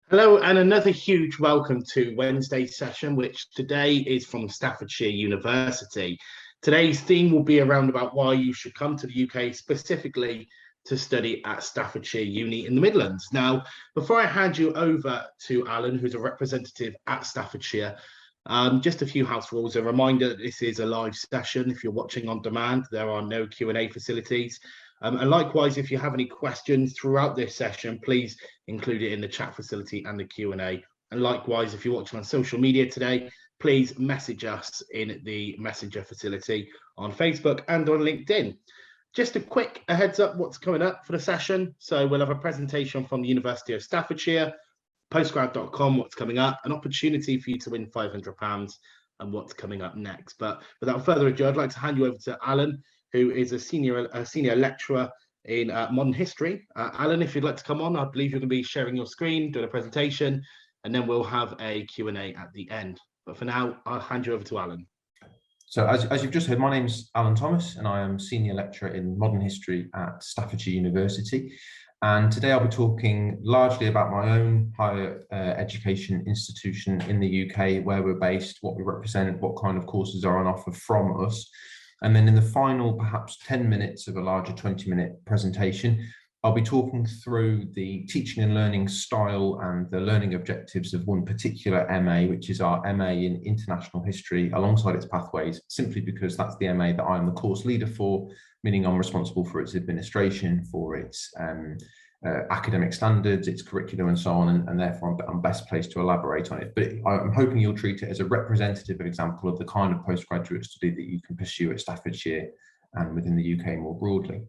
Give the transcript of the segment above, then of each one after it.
Hello, and another huge welcome to Wednesday's session, which today is from Staffordshire University. Today's theme will be around about why you should come to the UK specifically to study at Staffordshire Uni in the Midlands. Now, before I hand you over to Alun, who's a representative at Staffordshire, just a few house rules. A reminder that this is a live session. If you're watching on demand, there are no Q&A facilities. And likewise, if you have any questions throughout this session, please include it in the chat facility and the Q&A. And likewise, if you're watching on social media today, please message us in the messenger facility on Facebook and on LinkedIn. Just a quick heads up what's coming up for the session. So we'll have a presentation from the University of Staffordshire, postgrad.com, what's coming up, an opportunity for you to win £500 and what's coming up next. But without further ado, I'd like to hand you over to Alun, who is a senior lecturer in modern history. Alun, if you'd like to come on, I believe you're going to be sharing your screen, doing a presentation, and then we'll have a Q&A at the end. But for now, I'll hand you over to Alun. So as you've just heard, my name's Alun Thomas, and I am senior lecturer in modern history at Staffordshire University. And today I'll be talking largely about my own higher education institution in the UK, where we're based, what we represent, what kind of courses are on offer from us. And then in the final, perhaps 10 minutes of a larger 20-minute presentation, I'll be talking through the teaching and learning style and the learning objectives of one particular MA, which is our MA in International History, alongside its pathways, simply because that's the MA that I'm the course leader for, meaning I'm responsible for its administration, for its academic standards, its curriculum and so on, and therefore I'm best placed to elaborate on it. But I'm hoping you'll treat it as a representative example of the kind of postgraduate study that you can pursue at Staffordshire and within the UK more broadly.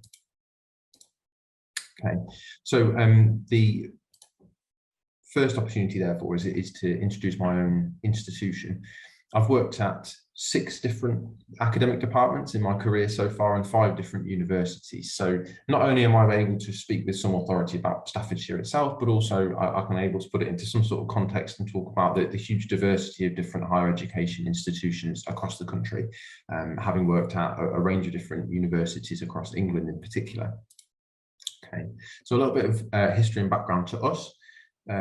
Okay, so the first opportunity therefore is to introduce my own institution. I've worked at 6 different academic departments in my career so far and 5 different universities. So not only am I able to speak with some authority about Staffordshire itself, but also I'm able to put it into some sort of context and talk about the huge diversity of different higher education institutions across the country, having worked at a range of different universities across England in particular. Okay, so a little bit of history and background to us.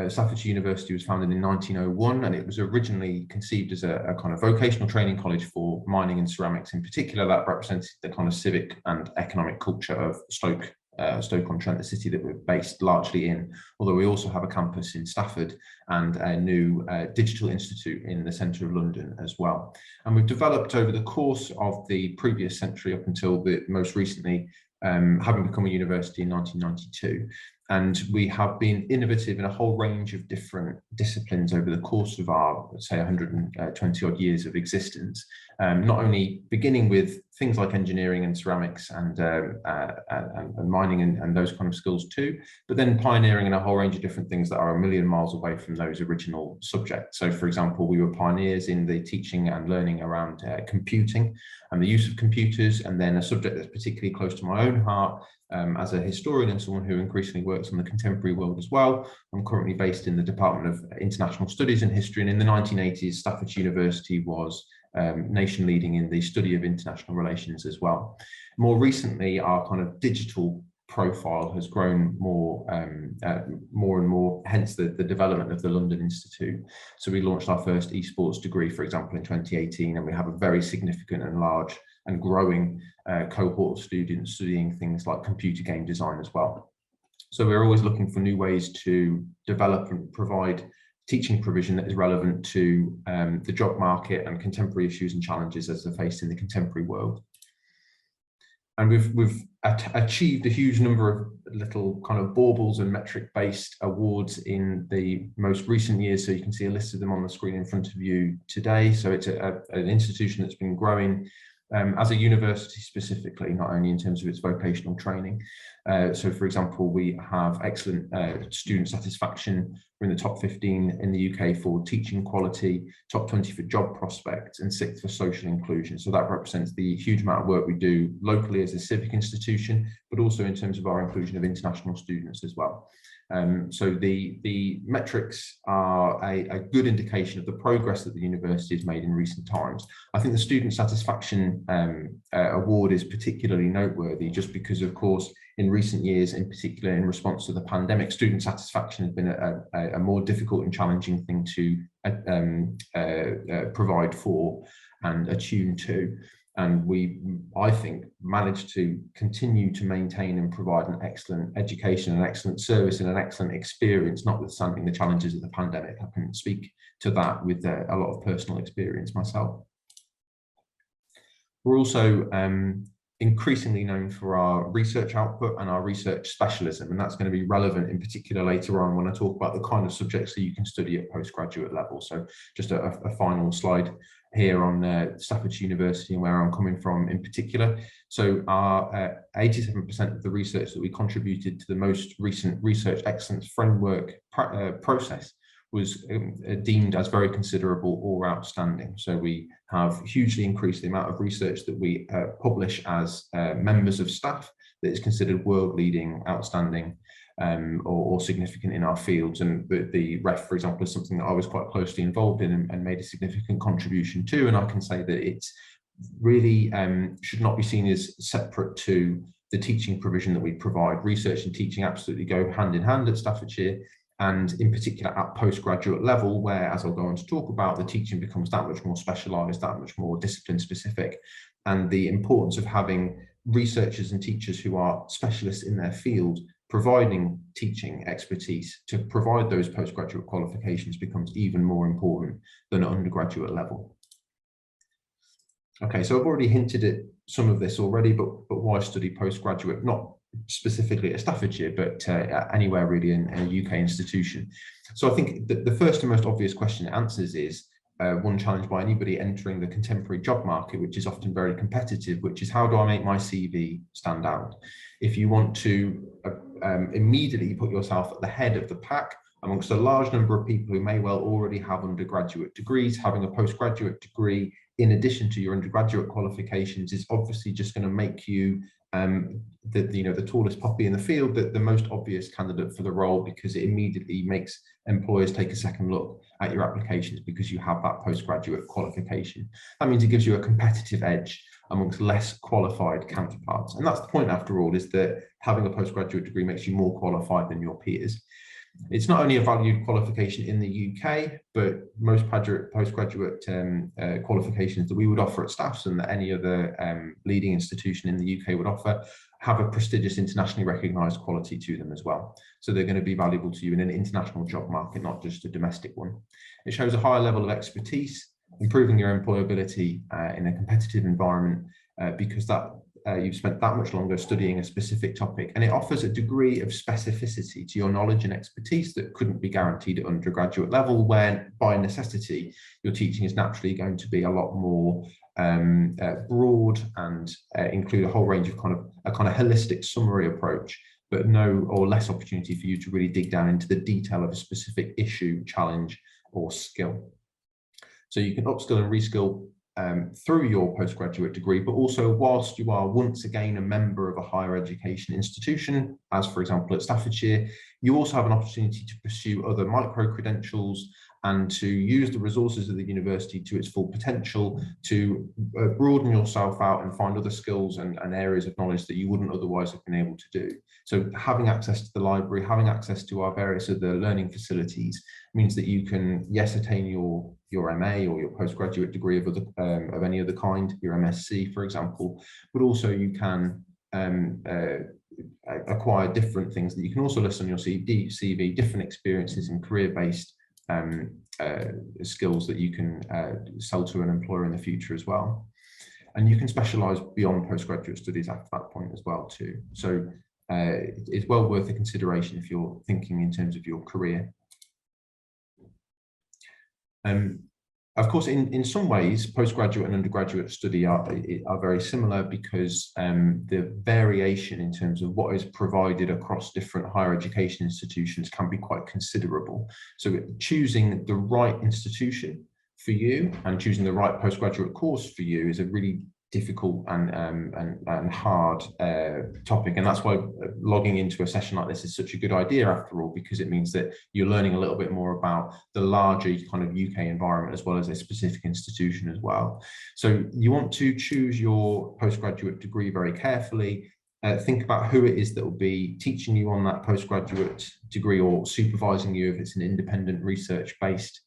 Staffordshire University was founded in 1901, and it was originally conceived as a kind of vocational training college for mining and ceramics in particular. That represented the kind of civic and economic culture of Stoke-on-Trent, the city that we're based largely in, although we also have a campus in Stafford and a new digital institute in the centre of London as well. And we've developed over the course of the previous century up until most recently, having become a university in 1992. And we have been innovative in a whole range of different disciplines over the course of our, let's say, 120 odd years of existence, not only beginning with things like engineering and ceramics and mining and those kind of skills too, but then pioneering in a whole range of different things that are a million miles away from those original subjects. So, for example, we were pioneers in the teaching and learning around computing and the use of computers, and then a subject that's particularly close to my own heart, as a historian and someone who increasingly works on the contemporary world as well. I'm currently based in the Department of International Studies and History, and in the 1980s, Staffordshire University was nation leading in the study of international relations as well. More recently, our kind of digital profile has grown more and more, hence the development of the London Institute. So we launched our first esports degree, for example, in 2018, and we have a very significant and large and growing cohort of students studying things like computer game design as well. So we're always looking for new ways to develop and provide teaching provision that is relevant to the job market and contemporary issues and challenges as they're faced in the contemporary world. And we've achieved a huge number of little kind of baubles and metric-based awards in the most recent years. So you can see a list of them on the screen in front of you today. So it's an institution that's been growing as a university specifically, not only in terms of its vocational training. So, for example, we have excellent student satisfaction. We're in the top 15 in the UK for teaching quality, top 20 for job prospects, and 6th for social inclusion. So that represents the huge amount of work we do locally as a civic institution, but also in terms of our inclusion of international students as well. So the metrics are a good indication of the progress that the university has made in recent times. I think the student satisfaction award is particularly noteworthy just because, of course, in recent years, in particular in response to the pandemic, student satisfaction has been a more difficult and challenging thing to provide for and attune to. And we, I think, managed to continue to maintain and provide an excellent education, an excellent service, and an excellent experience, notwithstanding the challenges of the pandemic. I can speak to that with a lot of personal experience myself. We're also increasingly known for our research output and our research specialism, and that's going to be relevant in particular later on when I talk about the kind of subjects that you can study at postgraduate level. So just a final slide here on Staffordshire University and where I'm coming from in particular. So our 87% of the research that we contributed to the most recent Research Excellence Framework process was deemed as very considerable or outstanding. So we have hugely increased the amount of research that we publish as members of staff that is considered world-leading, outstanding, or significant in our fields. And the REF, for example, is something that I was quite closely involved in and made a significant contribution to. And I can say that it's really should not be seen as separate to the teaching provision that we provide. Research and teaching absolutely go hand in hand at Staffordshire, and in particular at postgraduate level, where, as I'll go on to talk about, the teaching becomes that much more specialised, that much more discipline specific, and the importance of having researchers and teachers who are specialists in their field providing teaching expertise to provide those postgraduate qualifications becomes even more important than at undergraduate level. Okay, so I've already hinted at some of this already, but why study postgraduate? Not specifically at Staffordshire, but anywhere really in a UK institution. So I think that the first and most obvious question it answers is one challenged by anybody entering the contemporary job market, which is often very competitive, which is, how do I make my CV stand out? If you want to immediately put yourself at the head of the pack amongst a large number of people who may well already have undergraduate degrees, having a postgraduate degree in addition to your undergraduate qualifications is obviously just going to make you the tallest poppy in the field, the most obvious candidate for the role, because it immediately makes employers take a second look at your applications because you have that postgraduate qualification. That means it gives you a competitive edge amongst less qualified counterparts. And that's the point, after all, is that having a postgraduate degree makes you more qualified than your peers. It's not only a valued qualification in the UK, but most postgraduate qualifications that we would offer at Staffs and that any other leading institution in the UK would offer have a prestigious internationally recognised quality to them as well. So they're going to be valuable to you in an international job market, not just a domestic one. It shows a higher level of expertise, improving your employability in a competitive environment because that you've spent that much longer studying a specific topic, and it offers a degree of specificity to your knowledge and expertise that couldn't be guaranteed at undergraduate level, where by necessity your teaching is naturally going to be a lot more broad and include a whole range of a kind of holistic summary approach, but no or less opportunity for you to really dig down into the detail of a specific issue, challenge, or skill. So you can upskill and reskill through your postgraduate degree, but also whilst you are once again a member of a higher education institution, as for example at Staffordshire, you also have an opportunity to pursue other micro-credentials and to use the resources of the university to its full potential to broaden yourself out and find other skills and areas of knowledge that you wouldn't otherwise have been able to do. So having access to the library, having access to our various other learning facilities means that you can, yes, attain your MA or your postgraduate degree of any other kind, your MSc, for example, but also you can acquire different things that you can also list on your CV, different experiences and career-based skills that you can sell to an employer in the future as well. And you can specialise beyond postgraduate studies after that point as well too. So it's well worth a consideration if you're thinking in terms of your career. Of course, in some ways, postgraduate and undergraduate study are very similar because the variation in terms of what is provided across different higher education institutions can be quite considerable. So choosing the right institution for you and choosing the right postgraduate course for you is a really difficult and hard topic, and that's why logging into a session like this is such a good idea after all, because it means that you're learning a little bit more about the larger kind of UK environment as well as a specific institution as well. So you want to choose your postgraduate degree very carefully, think about who it is that will be teaching you on that postgraduate degree or supervising you if it's an independent research-based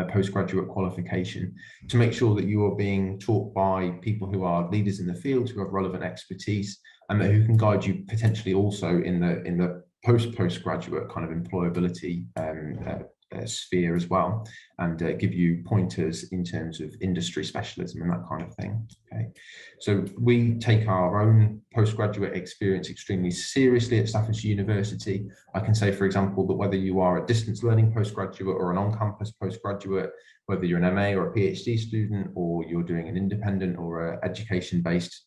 postgraduate qualification, to make sure that you are being taught by people who are leaders in the field, who have relevant expertise, and who can guide you potentially also in the postgraduate kind of employability sphere as well, and give you pointers in terms of industry specialism and that kind of thing. Okay, so we take our own postgraduate experience extremely seriously at Staffordshire University. I can say, for example, that whether you are a distance learning postgraduate or an on-campus postgraduate, whether you're an MA or a PhD student, or you're doing an independent or education-based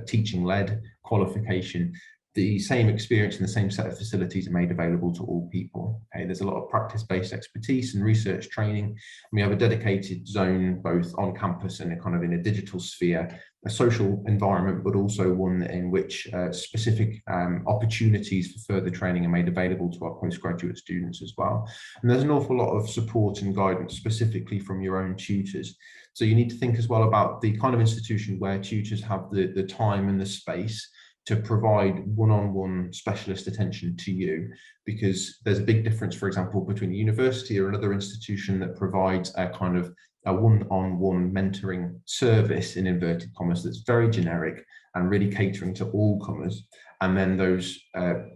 teaching-led qualification, the same experience and the same set of facilities are made available to all people. Okay, there's a lot of practice-based expertise and research training. And we have a dedicated zone both on campus and in a digital sphere, a social environment, but also one in which specific opportunities for further training are made available to our postgraduate students as well. And there's an awful lot of support and guidance specifically from your own tutors. So you need to think as well about the kind of institution where tutors have the time and the space to provide one-on-one specialist attention to you, because there's a big difference, for example, between a university or another institution that provides a kind of a one-on-one mentoring service, in inverted commas, that's very generic and really catering to all comers, and then those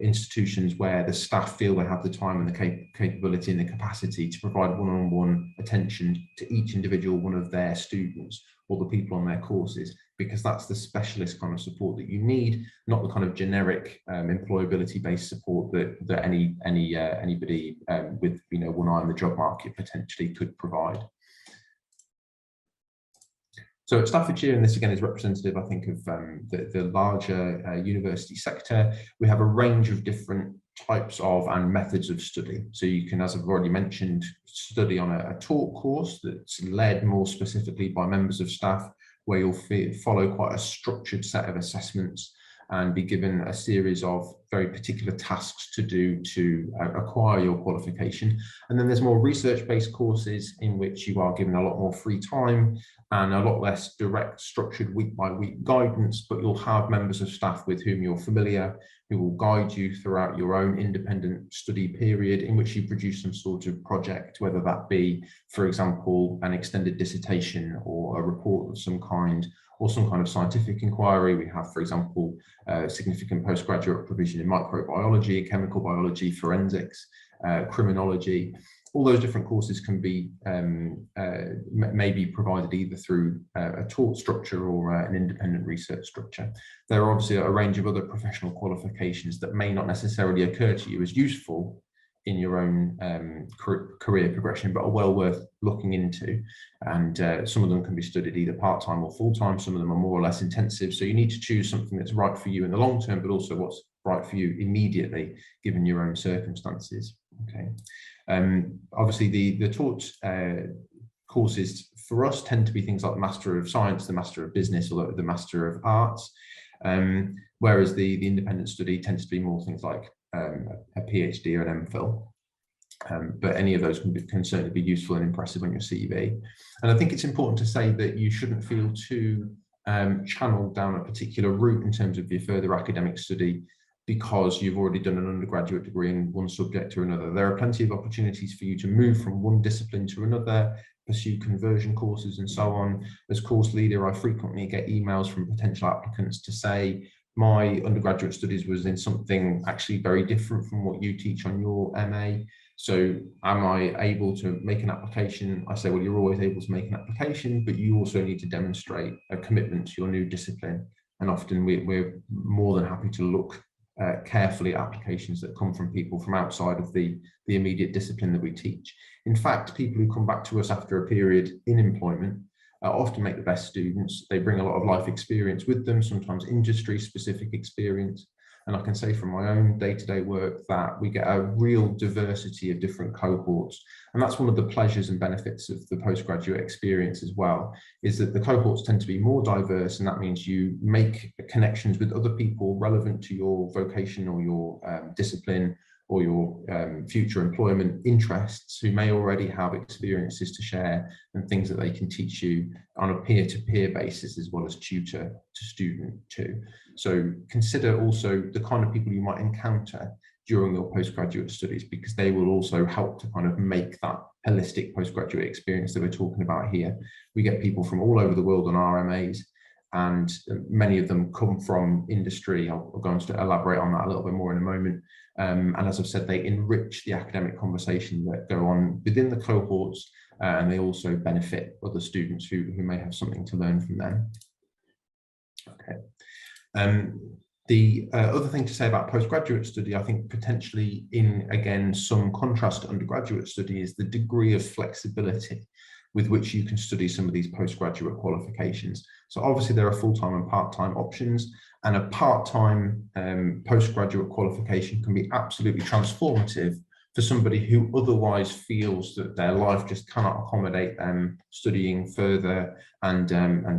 institutions where the staff feel they have the time and the capability and the capacity to provide one-on-one attention to each individual one of their students or the people on their courses, because that's the specialist kind of support that you need, not the kind of generic employability-based support that anybody with one eye on the job market potentially could provide. So at Staffordshire, and this again is representative, I think, of the larger university sector, we have a range of different types of and methods of study. So you can, as I've already mentioned, study on a taught course that's led more specifically by members of staff, where you'll follow quite a structured set of assessments and be given a series of very particular tasks to do to acquire your qualification. And then there's more research-based courses in which you are given a lot more free time and a lot less direct, structured week-by-week guidance, but you'll have members of staff with whom you're familiar, who will guide you throughout your own independent study period, in which you produce some sort of project, whether that be, for example, an extended dissertation or a report of some kind, or some kind of scientific inquiry. We have, for example, significant postgraduate provision in microbiology, chemical biology, forensics, criminology. All those different courses can be maybe provided either through a taught structure or an independent research structure. There are obviously a range of other professional qualifications that may not necessarily occur to you as useful in your own career progression, but are well worth looking into. And some of them can be studied either part-time or full-time. Some of them are more or less intensive. So you need to choose something that's right for you in the long term, but also what's right for you immediately, given your own circumstances. Okay. Obviously, the taught courses for us tend to be things like the Master of Science, the Master of Business, or the Master of Arts, whereas the independent study tends to be more things like a PhD or an MPhil. But any of those can certainly be useful and impressive on your CV. And I think it's important to say that you shouldn't feel too channeled down a particular route in terms of your further academic study because you've already done an undergraduate degree in one subject or another. There are plenty of opportunities for you to move from one discipline to another, pursue conversion courses and so on. As course leader, I frequently get emails from potential applicants to say, my undergraduate studies was in something actually very different from what you teach on your MA. So am I able to make an application? I say, well, you're always able to make an application, but you also need to demonstrate a commitment to your new discipline. And often we're more than happy to look carefully at applications that come from people from outside of the immediate discipline that we teach. In fact, people who come back to us after a period in employment often make the best students. They bring a lot of life experience with them, sometimes industry-specific experience. And I can say from my own day-to-day work that we get a real diversity of different cohorts. And that's one of the pleasures and benefits of the postgraduate experience as well, is that the cohorts tend to be more diverse, and that means you make connections with other people relevant to your vocation or your discipline, or your future employment interests, who may already have experiences to share and things that they can teach you on a peer-to-peer basis, as well as tutor to student too. So consider also the kind of people you might encounter during your postgraduate studies, because they will also help to kind of make that holistic postgraduate experience that we're talking about here. We get people from all over the world on our MAs, and many of them come from industry. I'll go on to elaborate on that a little bit more in a moment. And as I've said, they enrich the academic conversation that go on within the cohorts, and they also benefit other students who may have something to learn from them. Okay. The other thing to say about postgraduate study, I think potentially in, again, some contrast to undergraduate study, is the degree of flexibility with which you can study some of these postgraduate qualifications. So obviously there are full-time and part-time options, and a part-time postgraduate qualification can be absolutely transformative for somebody who otherwise feels that their life just cannot accommodate them studying further and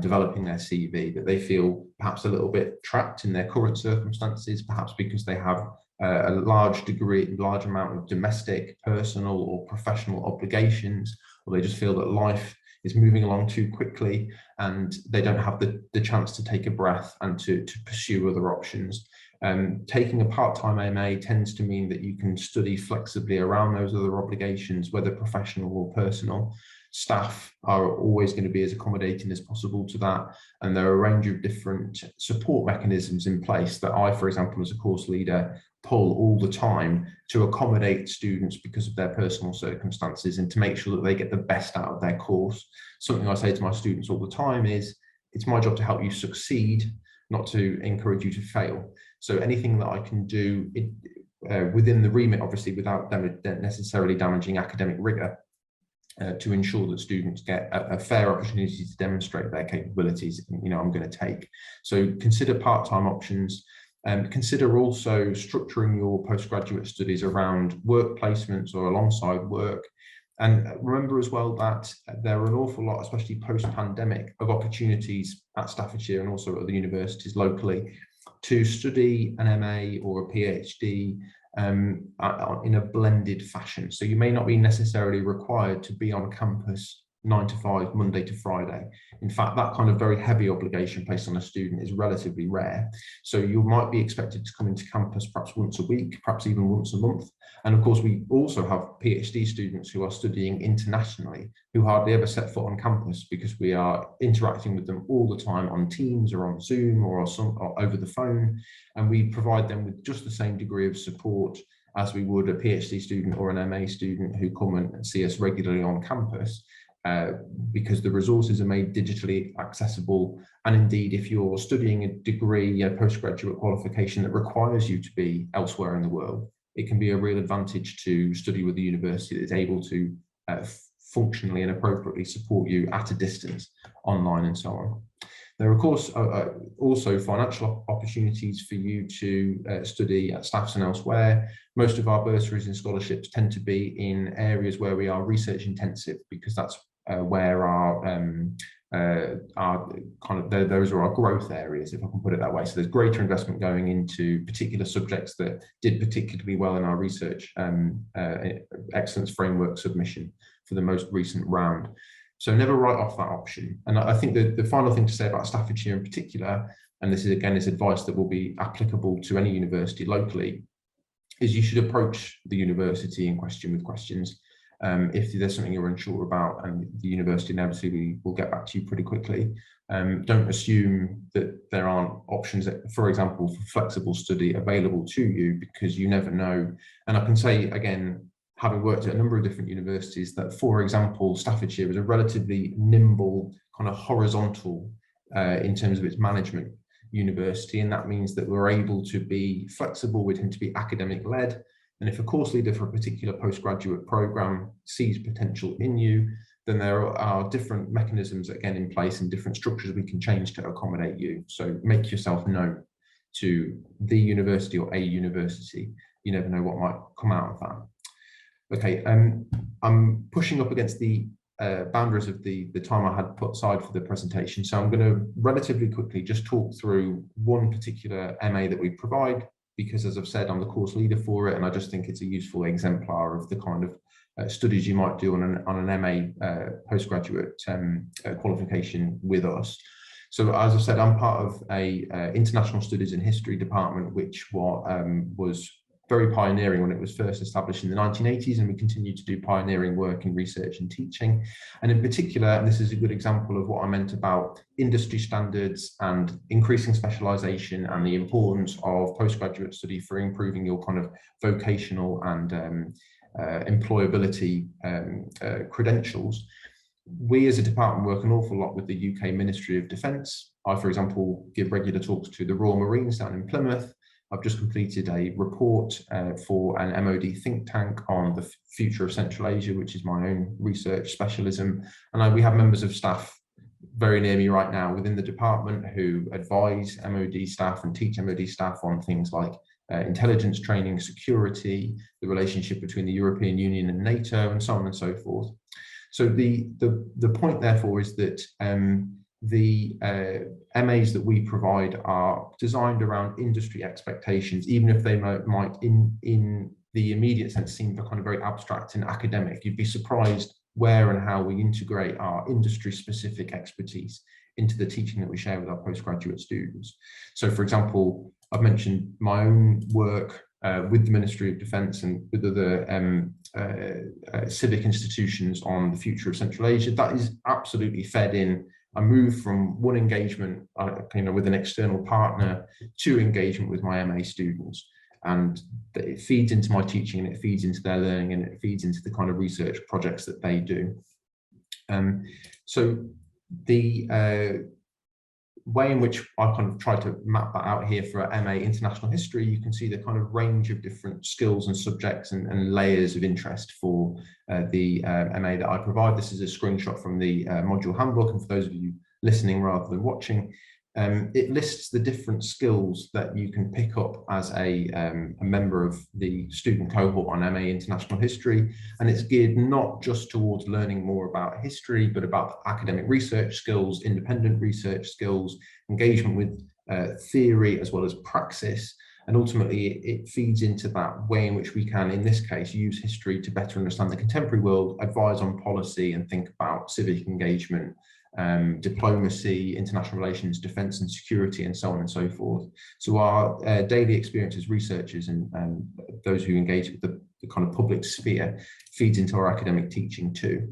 developing their CV, that they feel perhaps a little bit trapped in their current circumstances, perhaps because they have a large amount of domestic, personal or professional obligations, or they just feel that life is moving along too quickly and they don't have the chance to take a breath and to pursue other options. Taking a part-time MA tends to mean that you can study flexibly around those other obligations, whether professional or personal. Staff are always going to be as accommodating as possible to that, and there are a range of different support mechanisms in place that I, for example, as a course leader, pull all the time to accommodate students because of their personal circumstances and to make sure that they get the best out of their course. Something I say to my students all the time is, it's my job to help you succeed, not to encourage you to fail. So anything that I can do within the remit, obviously without necessarily damaging academic rigor, to ensure that students get a fair opportunity to demonstrate their capabilities, I'm going to take. So consider part-time options. Consider also structuring your postgraduate studies around work placements or alongside work. And remember as well that there are an awful lot, especially post-pandemic, of opportunities at Staffordshire and also at other universities locally to study an MA or a PhD in a blended fashion. So you may not be necessarily required to be on campus 9 to 5, Monday to Friday. In fact, that kind of very heavy obligation placed on a student is relatively rare. So you might be expected to come into campus perhaps once a week, perhaps even once a month. And of course, we also have PhD students who are studying internationally, who hardly ever set foot on campus because we are interacting with them all the time on Teams or on Zoom or over the phone. And we provide them with just the same degree of support as we would a PhD student or an MA student who come and see us regularly on campus. Because the resources are made digitally accessible. And indeed, if you're studying a degree, a postgraduate qualification that requires you to be elsewhere in the world, it can be a real advantage to study with a university that is able to functionally and appropriately support you at a distance, online and so on. There are, of course, also financial opportunities for you to study at Staffs and elsewhere. Most of our bursaries and scholarships tend to be in areas where we are research intensive, because that's where those are our growth areas, if I can put it that way. So there's greater investment going into particular subjects that did particularly well in our research excellence framework submission for the most recent round. So never write off that option. And I think the final thing to say about Staffordshire in particular, and this is again is advice that will be applicable to any university locally, is you should approach the university in question with questions. If there's something you're unsure about, and the university inevitably will get back to you pretty quickly. Don't assume that there aren't options, for example, for flexible study available to you, because you never know. And I can say again, having worked at a number of different universities, that, for example, Staffordshire is a relatively nimble, kind of horizontal in terms of its management university. And that means that we're able to be flexible, we tend to be academic led. And if a course leader for a particular postgraduate program sees potential in you, then there are different mechanisms again in place and different structures we can change to accommodate you. So make yourself known to the university or a university. You never know what might come out of that. Okay, I'm pushing up against the boundaries of the time I had put aside for the presentation. So I'm going to relatively quickly just talk through one particular MA that we provide, because, as I've said, I'm the course leader for it, and I just think it's a useful exemplar of the kind of studies you might do on an MA postgraduate qualification with us. So, as I said, I'm part of a international studies and history department, which was very pioneering when it was first established in the 1980s, and we continue to do pioneering work in research and teaching. And in particular, and this is a good example of what I meant about industry standards and increasing specialization and the importance of postgraduate study for improving your kind of vocational and employability credentials. We as a department work an awful lot with the UK Ministry of Defence. I, for example, give regular talks to the Royal Marines down in Plymouth. I've just completed a report for an MOD think tank on the future of Central Asia, which is my own research specialism. And we have members of staff very near me right now within the department who advise MOD staff and teach MOD staff on things like intelligence training, security, the relationship between the European Union and NATO, and so on and so forth. So the point, therefore, is that the MAs that we provide are designed around industry expectations, even if they might in the immediate sense seem kind of very abstract and academic. You'd be surprised where and how we integrate our industry-specific expertise into the teaching that we share with our postgraduate students. So, for example, I've mentioned my own work with the Ministry of Defence and with other civic institutions on the future of Central Asia. That is absolutely fed in. I moved from one engagement with an external partner to engagement with my MA students, and it feeds into my teaching, and it feeds into their learning, and it feeds into the kind of research projects that they do. So the way in which I kind of tried to map that out here for MA International History, you can see the kind of range of different skills and subjects and layers of interest for the MA that I provide. This is a screenshot from the module handbook, and for those of you listening rather than watching, it lists the different skills that you can pick up as a member of the student cohort on MA International History, and it's geared not just towards learning more about history, but about academic research skills, independent research skills, engagement with theory as well as praxis, and ultimately it feeds into that way in which we can, in this case, use history to better understand the contemporary world, advise on policy, and think about civic engagement, diplomacy, international relations, defence and security, and so on and so forth. So our daily experience as researchers and those who engage with the kind of public sphere feeds into our academic teaching too.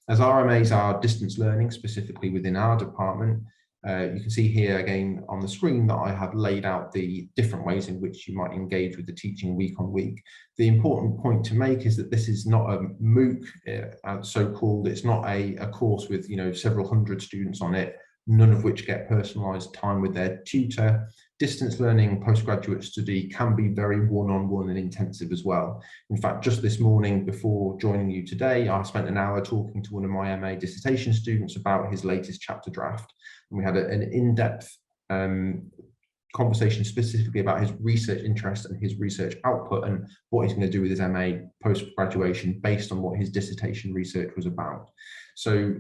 As RMAs are distance learning, specifically within our department, you can see here again on the screen that I have laid out the different ways in which you might engage with the teaching week on week. The important point to make is that this is not a MOOC, so-called. It's not a course with several hundred students on it, none of which get personalised time with their tutor. Distance learning, postgraduate study can be very one-on-one and intensive as well. In fact, just this morning before joining you today, I spent an hour talking to one of my MA dissertation students about his latest chapter draft. And we had an in-depth conversation specifically about his research interest and his research output and what he's going to do with his MA post-graduation based on what his dissertation research was about. So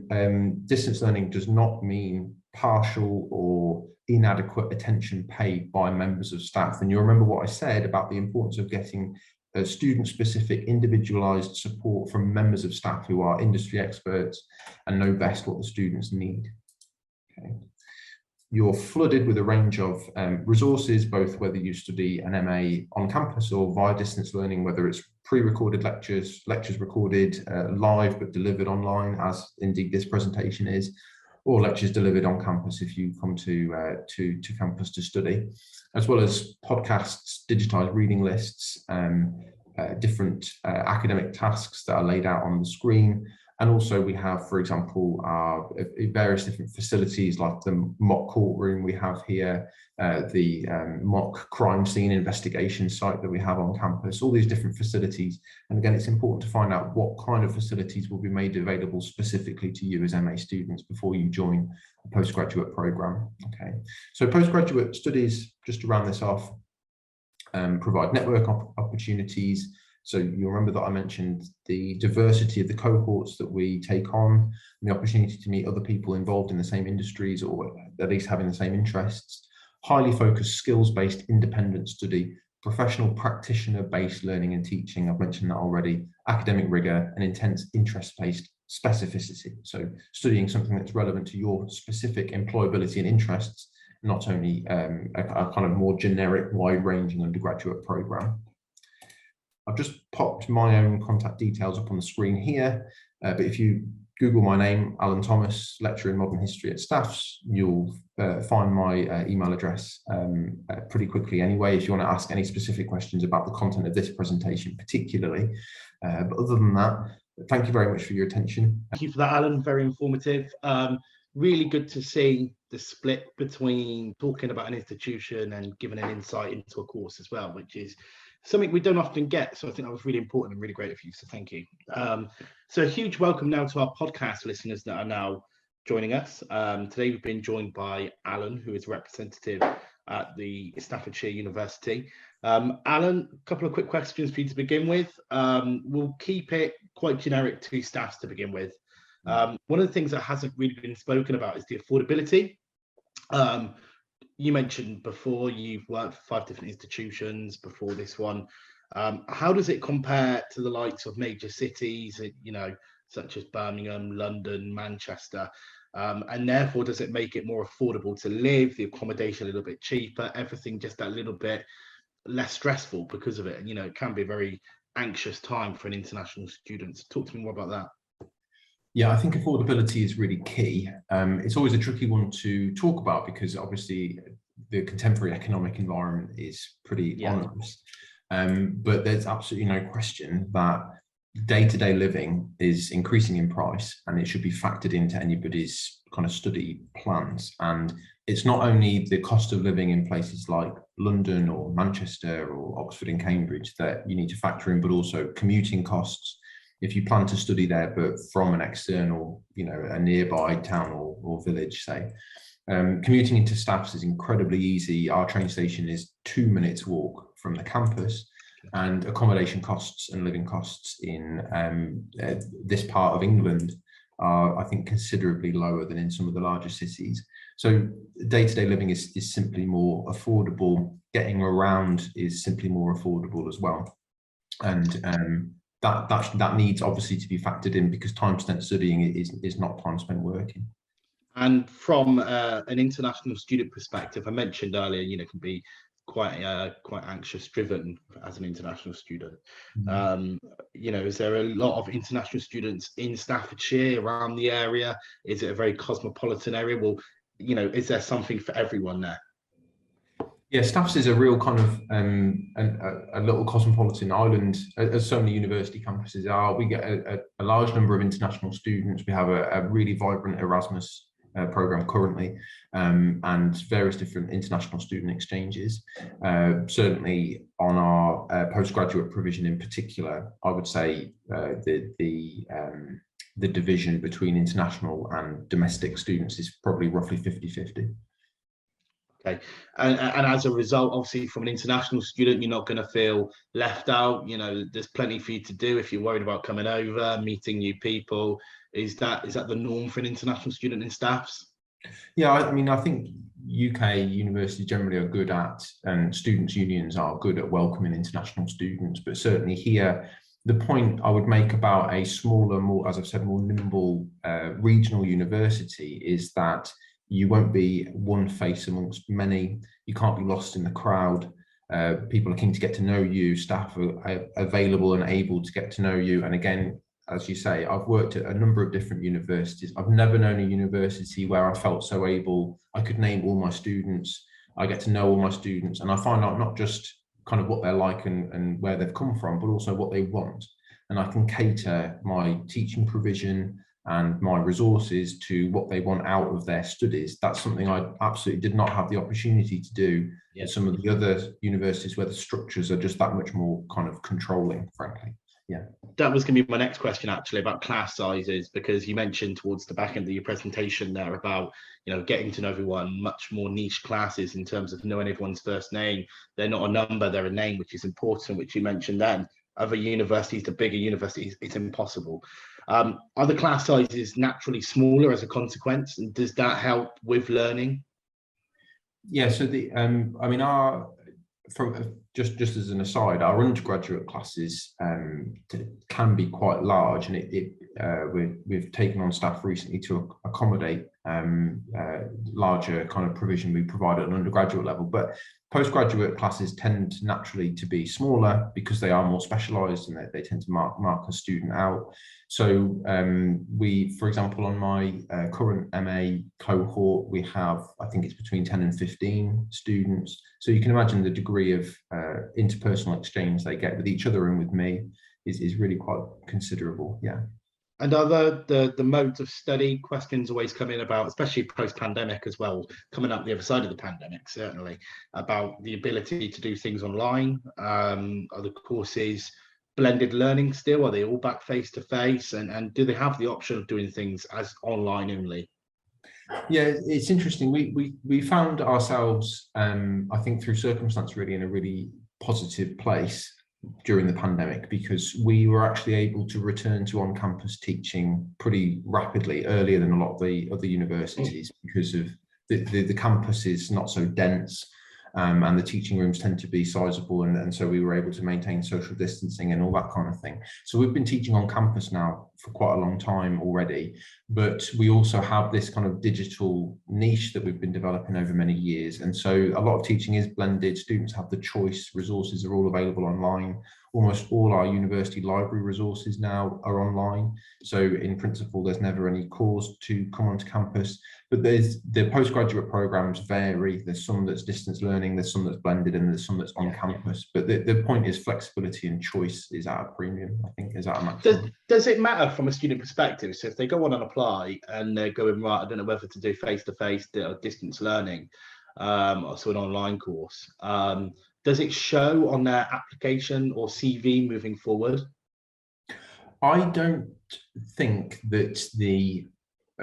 distance learning does not mean partial or inadequate attention paid by members of staff. And you'll remember what I said about the importance of getting student-specific individualized support from members of staff who are industry experts and know best what the students need. Okay. You're flooded with a range of resources, both whether you study an MA on campus or via distance learning, whether it's pre-recorded lectures, lectures recorded live but delivered online, as indeed this presentation is, or lectures delivered on campus if you come to campus to study, as well as podcasts, digitized reading lists, different academic tasks that are laid out on the screen. And also we have, for example, various different facilities like the mock courtroom we have here, the mock crime scene investigation site that we have on campus, all these different facilities. And again, it's important to find out what kind of facilities will be made available specifically to you as MA students before you join a postgraduate program. Okay, so postgraduate studies, just to round this off, provide network opportunities. So you'll remember that I mentioned the diversity of the cohorts that we take on, and the opportunity to meet other people involved in the same industries or at least having the same interests. Highly focused, skills-based independent study professional practitioner-based learning and teaching. I've mentioned that already. Academic rigor and intense interest-based specificity. So studying something that's relevant to your specific employability and interests, not only a kind of more generic, wide-ranging undergraduate program. I've just popped my own contact details up on the screen here, but if you Google my name, Alun Thomas, lecturer in modern history at Staffs, you'll find my email address pretty quickly anyway, if you want to ask any specific questions about the content of this presentation particularly. But other than that, thank you very much for your attention. Thank you for that, Alan. Very informative. Really good to see the split between talking about an institution and giving an insight into a course as well, which is something we don't often get. So I think that was really important and really great of you. So thank you. So a huge welcome now to our podcast listeners that are now joining us. Today we've been joined by Alan, who is representative at the Staffordshire University. Alan, a couple of quick questions for you to begin with. We'll keep it quite generic to staffs to begin with. One of the things that hasn't really been spoken about is the affordability. You mentioned before you've worked for 5 different institutions before this one. How does it compare to the likes of major cities, such as Birmingham, London, Manchester? And therefore, does it make it more affordable to live, the accommodation a little bit cheaper, everything just that little bit less stressful because of it? And, it can be a very anxious time for an international student. So talk to me more about that. Yeah, I think affordability is really key. It's always a tricky one to talk about because obviously the contemporary economic environment is pretty onerous. But there's absolutely no question that day-to-day living is increasing in price, and it should be factored into anybody's kind of study plans. And it's not only the cost of living in places like London or Manchester or Oxford and Cambridge that you need to factor in, but also commuting costs. If you plan to study there, but from an external, a nearby town or village, say, commuting into Staffs is incredibly easy. Our train station is 2 minutes walk from the campus, and accommodation costs and living costs in this part of England are, I think, considerably lower than in some of the larger cities. So day-to-day living is simply more affordable. Getting around is simply more affordable as well. And that needs obviously to be factored in because time spent studying is not time spent working. And from an international student perspective, I mentioned earlier, can be quite anxious driven as an international student. Is there a lot of international students in Staffordshire, around the area? Is it a very cosmopolitan area? Well, is there something for everyone there? Yeah, Staffs is a real kind of a little cosmopolitan island, as so many university campuses are. We get a large number of international students. We have a really vibrant Erasmus program currently, and various different international student exchanges. Certainly on our postgraduate provision in particular, I would say the division between international and domestic students is probably roughly 50-50. Okay, and as a result, obviously, from an international student, you're not going to feel left out. There's plenty for you to do if you're worried about coming over, meeting new people. Is that the norm for an international student in Staffs? Yeah, I think UK universities generally are good at, and students' unions are good at welcoming international students. But certainly here, the point I would make about a smaller, more, as I've said, more nimble regional university is that you won't be one face amongst many. You can't be lost in the crowd. People are keen to get to know you. Staff are available and able to get to know you. And again, as you say, I've worked at a number of different universities. I've never known a university where I felt so able. I could name all my students. I get to know all my students, and I find out not just kind of what they're like and where they've come from, but also what they want. And I can cater my teaching provision and my resources to what they want out of their studies. That's something I absolutely did not have the opportunity to do at some of the other universities where the structures are just that much more kind of controlling, frankly. Yeah. That was going to be my next question, actually, about class sizes, because you mentioned towards the back end of your presentation there about, getting to know everyone, much more niche classes in terms of knowing everyone's first name. They're not a number, they're a name, which is important, which you mentioned then. Other universities, the bigger universities, it's impossible. Are the class sizes naturally smaller as a consequence, and does that help with learning? Yeah, so from just as an aside, our undergraduate classes can be quite large, and we've taken on staff recently to accommodate larger kind of provision we provide at an undergraduate level. But postgraduate classes tend naturally to be smaller because they are more specialised, and they tend to mark a student out. So for example, on my current MA cohort, we have, I think it's between 10 and 15 students. So you can imagine the degree of interpersonal exchange they get with each other and with me is really quite considerable. Yeah. And are the modes of study questions always come in about, especially post-pandemic as well, coming up the other side of the pandemic, certainly, about the ability to do things online? Are the courses blended learning still? Are they all back face-to-face? And do they have the option of doing things as online only? Yeah, it's interesting. We found ourselves, I think through circumstance, really in a really positive place during the pandemic, because we were actually able to return to on-campus teaching pretty rapidly, earlier than a lot of the other universities, because of the campus is not so dense, and the teaching rooms tend to be sizable, and so we were able to maintain social distancing and all that kind of thing. So we've been teaching on campus now for quite a long time already, but we also have this kind of digital niche that we've been developing over many years, and so a lot of teaching is blended. Students have the choice, resources are all available online. Almost all our university library resources now are online, so in principle there's never any cause to come onto campus. But the postgraduate programs vary. There's some that's distance learning, there's some that's blended, and there's some that's on campus. But the point is flexibility and choice is at a premium, I think, is at a maximum. Does it matter from a student perspective? So if they go on and apply and they're going, right, I don't know whether to do face-to-face or distance learning, or so an online course, does it show on their application or CV moving forward? I don't think that the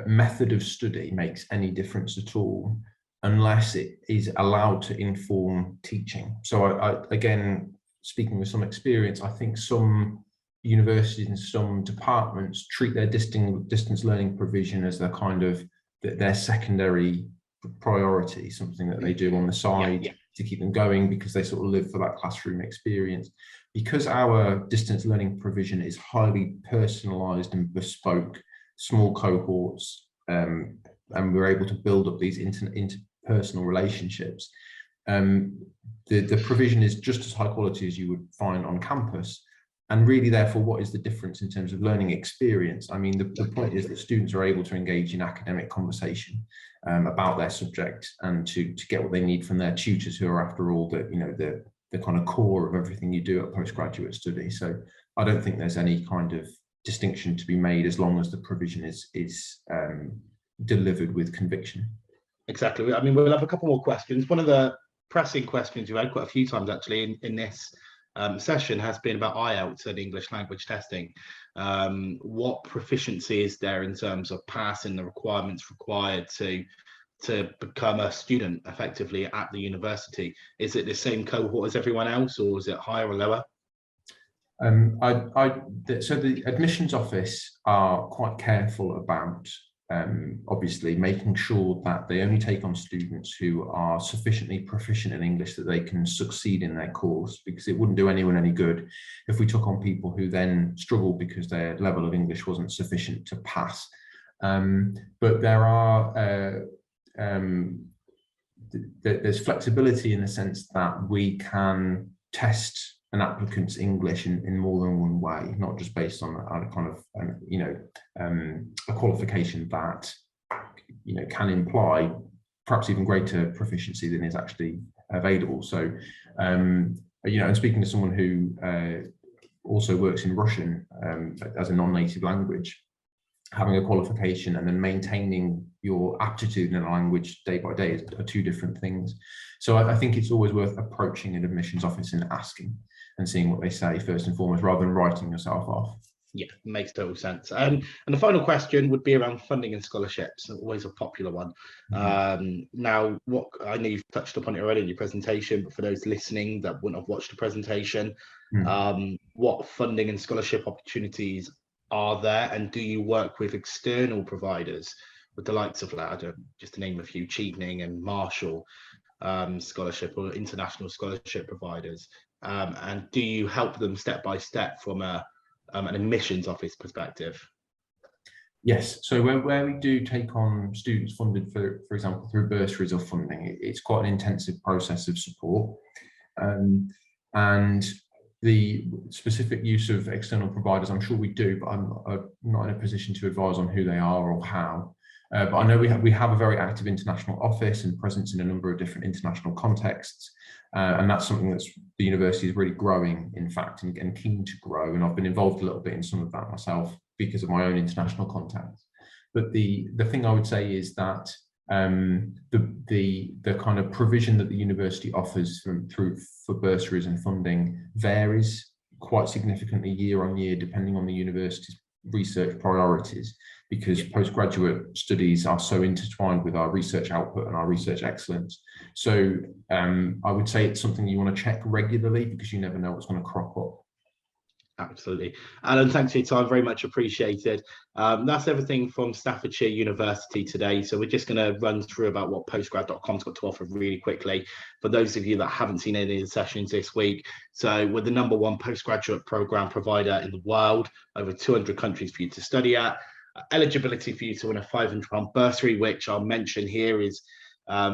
method of study makes any difference at all unless it is allowed to inform teaching. So I again, speaking with some experience, I think some universities and some departments treat their distance learning provision as their kind of their secondary priority, something that they do on the side to keep them going, because they sort of live for that classroom experience. Because our distance learning provision is highly personalized and bespoke, small cohorts, and we're able to build up these interpersonal relationships, the provision is just as high quality as you would find on campus. And really, therefore, what is the difference in terms of learning experience? I mean, the point is that students are able to engage in academic conversation about their subject, and to get what they need from their tutors, who are, after all, the kind of core of everything you do at postgraduate study. So I don't think there's any kind of distinction to be made as long as the provision is delivered with conviction. Exactly. I mean, we'll have a couple more questions. One of the pressing questions you've had quite a few times actually in this session has been about IELTS and English language testing. What proficiency is there in terms of passing the requirements required to become a student effectively at the university? Is it the same cohort as everyone else, or is it higher or lower? So the admissions office are quite careful about obviously making sure that they only take on students who are sufficiently proficient in English that they can succeed in their course, because it wouldn't do anyone any good if we took on people who then struggled because their level of English wasn't sufficient to pass. But there are there's flexibility in the sense that we can test an applicant's English in more than one way, not just based on a kind of a qualification that can imply perhaps even greater proficiency than is actually available. So and speaking to someone who also works in Russian as a non-native language, having a qualification and then maintaining your aptitude in a language day by day are two different things. So I think it's always worth approaching an admissions office and asking and seeing what they say first and foremost, rather than writing yourself off. Yeah, makes total sense. And the final question would be around funding and scholarships, always a popular one. Now, what I know you've touched upon it already in your presentation, but for those listening that wouldn't have watched the presentation, what funding and scholarship opportunities are there, and do you work with external providers, with the likes of, just to name a few, Chevening and Marshall, scholarship or international scholarship providers? And do you help them step by step from an admissions office perspective? Yes, so where we do take on students funded, for example, through bursaries or funding, it's quite an intensive process of support. And the specific use of external providers, I'm sure we do, but I'm not in a position to advise on who they are or how. But I know we have a very active international office and presence in a number of different international contexts. And that's something that's the university is really growing, in fact, and keen to grow. And I've been involved a little bit in some of that myself because of my own international contacts. But the thing I would say is that the kind of provision that the university offers for bursaries and funding varies quite significantly year on year, depending on the university's research priorities, because postgraduate studies are so intertwined with our research output and our research excellence. So I would say it's something you want to check regularly, because you never know what's going to crop up. Absolutely. Alan, thanks for your time, very much appreciated. That's everything from Staffordshire University today. So we're just going to run through about what postgrad.com's got to offer really quickly for those of you that haven't seen any of the sessions this week. So we're the #1 postgraduate program provider in the world, over 200 countries for you to study at. Eligibility for you to win a £500 bursary, which I'll mention here is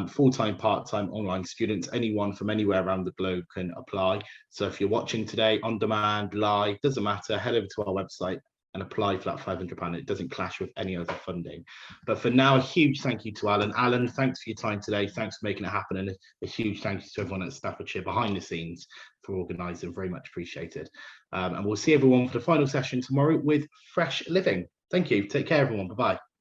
full-time, part-time online students. Anyone from anywhere around the globe can apply. So if you're watching today on demand, live, doesn't matter, head over to our website and apply for that £500. It doesn't clash with any other funding. But for now, a huge thank you to Alan. Alan, thanks for your time today. Thanks for making it happen. And a huge thank you to everyone at Staffordshire behind the scenes for organising. Very much appreciated. And we'll see everyone for the final session tomorrow with Fresh Living. Thank you. Take care, everyone. Bye-bye.